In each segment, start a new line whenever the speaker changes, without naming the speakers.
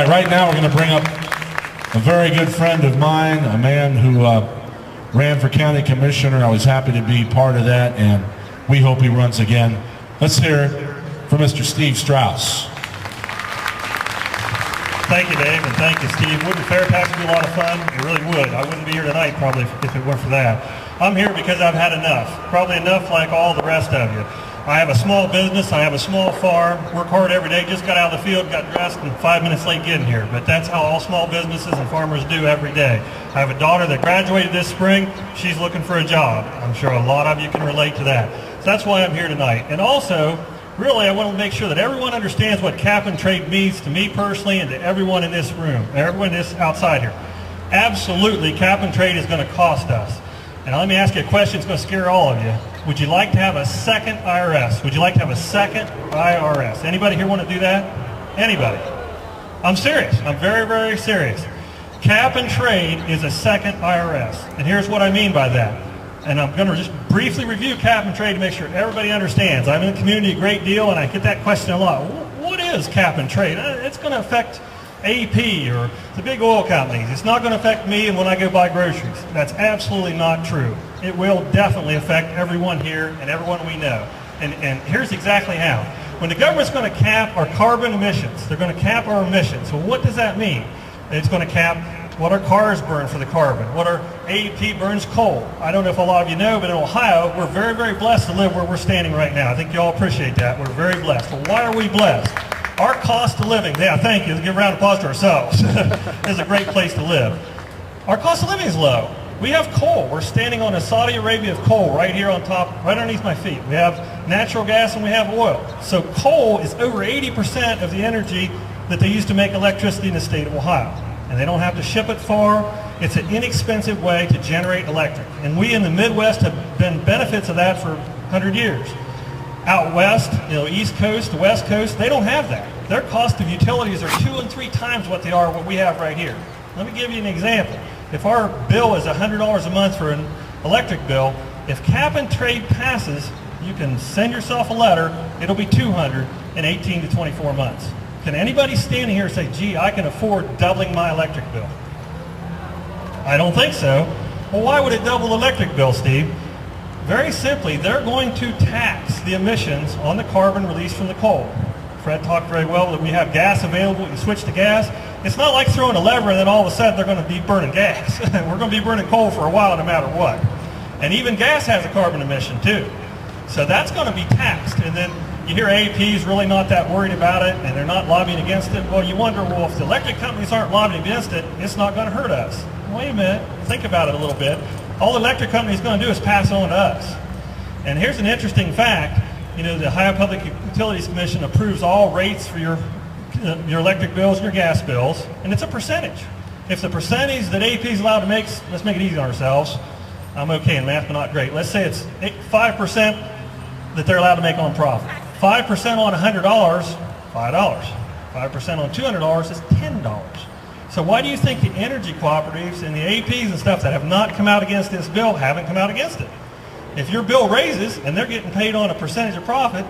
Right now, we're going to bring up a very good friend of mine, a man who ran for county commissioner. I was happy to be part of that, and we hope he runs again. Let's hear it for Mr. Steve Strauss.
Thank you, Dave, and thank you, Steve. Wouldn't Fair Tax be a lot of fun? It really would. I wouldn't be here tonight probably if it weren't for that. I'm here because I've had enough, probably enough like all the rest of you. I have a small business, I have a small farm, work hard every day, just got out of the field, got dressed, and 5 minutes late getting here. But that's how all small businesses and farmers do every day. I have a daughter that graduated this spring. She's looking for a job. I'm sure a lot of you can relate to that. So that's why I'm here tonight. And also, really, I want to make sure that everyone understands what cap and trade means to me personally and to everyone in this room, everyone this outside here. Absolutely, cap and trade is going to cost us. And let me ask you a question that's going to scare all of you. Would you like to have a second IRS? Would you like to have a second IRS? Anybody here want to do that? Anybody? I'm serious. I'm very, very serious. Cap and trade is a second IRS. And here's what I mean by that. And I'm going to just briefly review cap and trade to make sure everybody understands. I'm in the community a great deal, and I get that question a lot. What is cap and trade? It's going to affect AP or the big oil companies. It's not going to affect me and when I go buy groceries. That's absolutely not true. It will definitely affect everyone here and everyone we know. And here's exactly how. When the government's going to cap our carbon emissions, they're going to cap our emissions. So what does that mean? It's going to cap what our cars burn for the carbon, what our AP burns coal. I don't know if a lot of you know, but in Ohio, we're very, very blessed to live where we're standing right now. I think you all appreciate that. We're very blessed. Well, why are we blessed? Our cost of living, yeah, thank you. Let's give a round of applause to ourselves. It's a great place to live. Our cost of living is low. We have coal. We're standing on a Saudi Arabia of coal right here on top, right underneath my feet. We have natural gas and we have oil. So coal is over 80% of the energy that they use to make electricity in the state of Ohio. And they don't have to ship it far. It's an inexpensive way to generate electric. And we in the Midwest have been benefits of that for 100 years. Out west, East Coast, the West Coast, they don't have that. Their cost of utilities are 2 and 3 times what they are what we have right here. Let me give you an example. If our bill is $100 a month for an electric bill, if cap and trade passes, you can send yourself a letter, it'll be $200 in 18 to 24 months. Can anybody standing here say, gee, I can afford doubling my electric bill? I don't think so. Well, why would it double the electric bill, Steve? Very simply, they're going to tax the emissions on the carbon released from the coal. Fred talked very well that we have gas available, you switch to gas. It's not like throwing a lever and then all of a sudden they're going to be burning gas. We're going to be burning coal for a while no matter what. And even gas has a carbon emission too. So that's going to be taxed. And then you hear AP's really not that worried about it and they're not lobbying against it. Well, you wonder, well, if the electric companies aren't lobbying against it, it's not going to hurt us. Wait a minute, think about it a little bit. All the electric company is going to do is pass on to us. And here's an interesting fact. The Ohio Public Utilities Commission approves all rates for your electric bills and your gas bills, and it's a percentage. If the percentage that AP is allowed to make, let's make it easy on ourselves. I'm okay in math, but not great. Let's say it's 5% that they're allowed to make on profit. 5% on $100, $5. 5% on $200 is $10. So why do you think the energy cooperatives and the APs and stuff that have not come out against this bill haven't come out against it? If your bill raises and they're getting paid on a percentage of profit,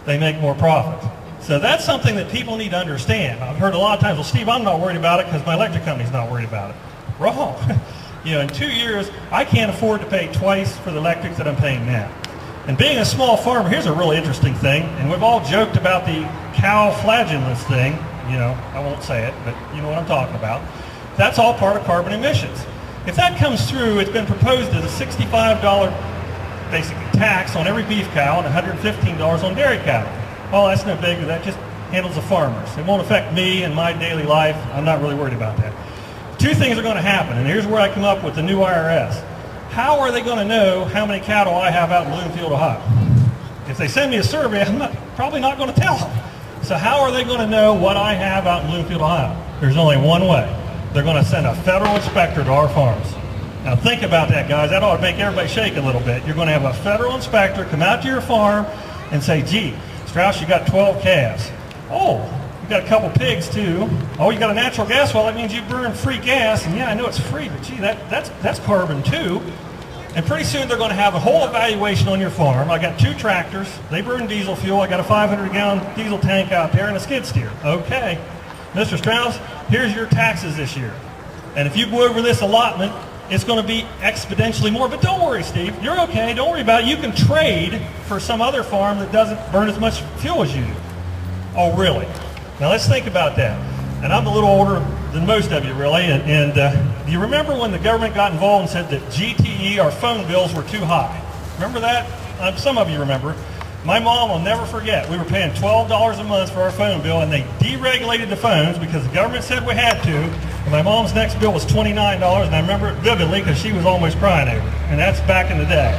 they make more profit. So that's something that people need to understand. I've heard a lot of times, well, Steve, I'm not worried about it because my electric company's not worried about it. Wrong. In 2 years, I can't afford to pay twice for the electric that I'm paying now. And being a small farmer, here's a really interesting thing, and we've all joked about the cow flagellants thing. I won't say it, but you know what I'm talking about. That's all part of carbon emissions. If that comes through, it's been proposed as a $65 basically tax on every beef cow and $115 on dairy cattle. Well, that's no big, that just handles the farmers. It won't affect me and my daily life. I'm not really worried about that. 2 things are going to happen, and here's where I come up with the new IRS. How are they going to know how many cattle I have out in Bloomfield, Ohio? If they send me a survey, I'm probably not going to tell them. So how are they going to know what I have out in Bloomfield, Ohio? There's only one way. They're going to send a federal inspector to our farms. Now think about that, guys. That ought to make everybody shake a little bit. You're going to have a federal inspector come out to your farm and say, gee, Strauss, you got 12 calves. Oh, you got a couple pigs too. Oh, you got a natural gas well. That means you burn free gas. And yeah, I know it's free, but gee, that's carbon too. And pretty soon they're going to have a whole evaluation on your farm. I got 2 tractors. They burn diesel fuel. I got a 500-gallon diesel tank out there and a skid steer. Okay. Mr. Strauss, here's your taxes this year. And if you go over this allotment, it's going to be exponentially more. But don't worry, Steve. You're okay. Don't worry about it. You can trade for some other farm that doesn't burn as much fuel as you do. Oh, really? Now, let's think about that. And I'm a little older than most of you, really. And do you remember when the government got involved and said that GTE, our phone bills, were too high? Remember that? Some of you remember. My mom will never forget. We were paying $12 a month for our phone bill, and they deregulated the phones because the government said we had to. And my mom's next bill was $29, and I remember it vividly because she was almost crying over it. And that's back in the day.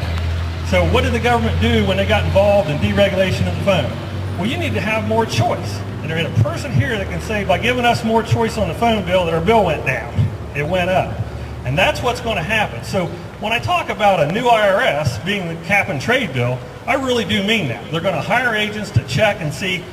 So what did the government do when they got involved in deregulation of the phone? Well, you need to have more choice. And there's a person here that can say, by giving us more choice on the phone bill, that our bill went down. It went up. And that's what's going to happen. So when I talk about a new IRS being the cap and trade bill, I really do mean that. They're going to hire agents to check and see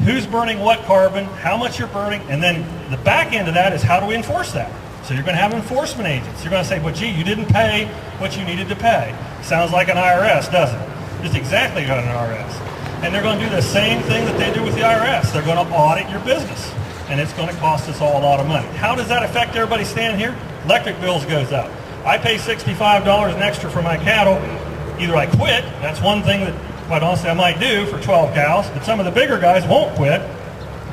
who's burning what carbon, how much you're burning, and then the back end of that is how do we enforce that? So you're going to have enforcement agents. You're going to say, well, gee, you didn't pay what you needed to pay. Sounds like an IRS, doesn't it? It's exactly like an IRS. And they're going to do the same thing that they do with the IRS. They're going to audit your business, and it's going to cost us all a lot of money. How does that affect everybody standing here? Electric bills goes up. I pay $65 an extra for my cattle. Either I quit, that's one thing that, quite honestly, I might do for 12 cows, but some of the bigger guys won't quit.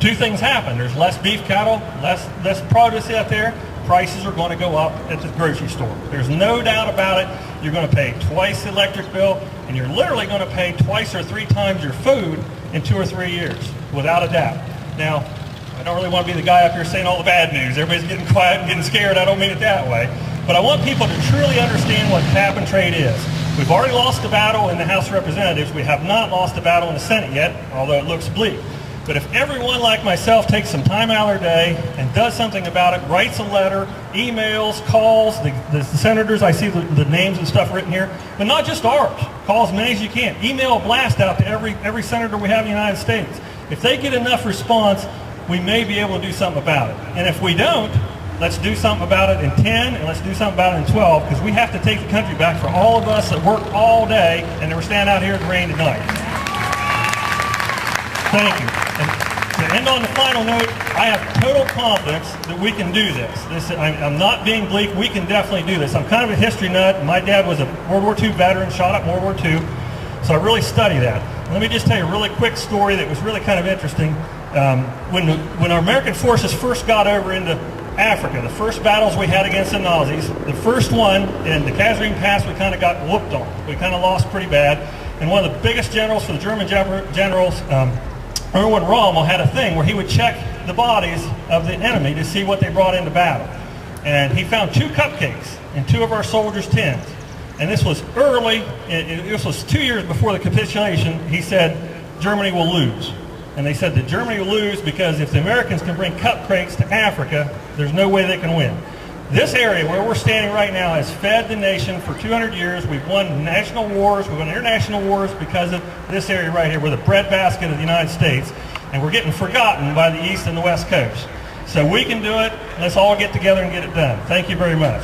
Two things happen. There's less beef cattle, less produce out there. Prices are going to go up at the grocery store. There's no doubt about it. You're going to pay twice the electric bill, and you're literally going to pay twice or three times your food in 2 or 3 years, without a doubt. Now, I don't really want to be the guy up here saying all the bad news. Everybody's getting quiet and getting scared. I don't mean it that way. But I want people to truly understand what cap and trade is. We've already lost the battle in the House of Representatives. We have not lost the battle in the Senate yet, although it looks bleak. But if everyone like myself takes some time out of their day and does something about it, writes a letter, emails, calls, the senators, I see the names and stuff written here, but not just ours. Call as many as you can. Email a blast out to every senator we have in the United States. If they get enough response, we may be able to do something about it. And if we don't, let's do something about it in 10, and let's do something about it in 12, because we have to take the country back for all of us that work all day and that we're standing out here in the rain tonight. Thank you. And to end on the final note, I have total confidence that we can do this. I'm not being bleak. We can definitely do this. I'm kind of a history nut. My dad was a World War II veteran, shot up in World War II, so I really study that. Let me just tell you a really quick story that was really kind of interesting. When our American forces first got over into Africa, the first battles we had against the Nazis, the first one in the Kasserine Pass, we kind of got whooped on. We kind of lost pretty bad. And one of the biggest generals for the German generals, Erwin Rommel, had a thing where he would check the bodies of the enemy to see what they brought into battle. And he found 2 cupcakes in 2 of our soldiers' tins. And this was early, this was 2 years before the capitulation. He said, Germany will lose. And they said that Germany will lose because if the Americans can bring cupcakes to Africa, there's no way they can win. This area where we're standing right now has fed the nation for 200 years. We've won national wars, we've won international wars because of this area right here. We're the breadbasket of the United States, and we're getting forgotten by the East and the West Coast. So we can do it. Let's all get together and get it done. Thank you very much.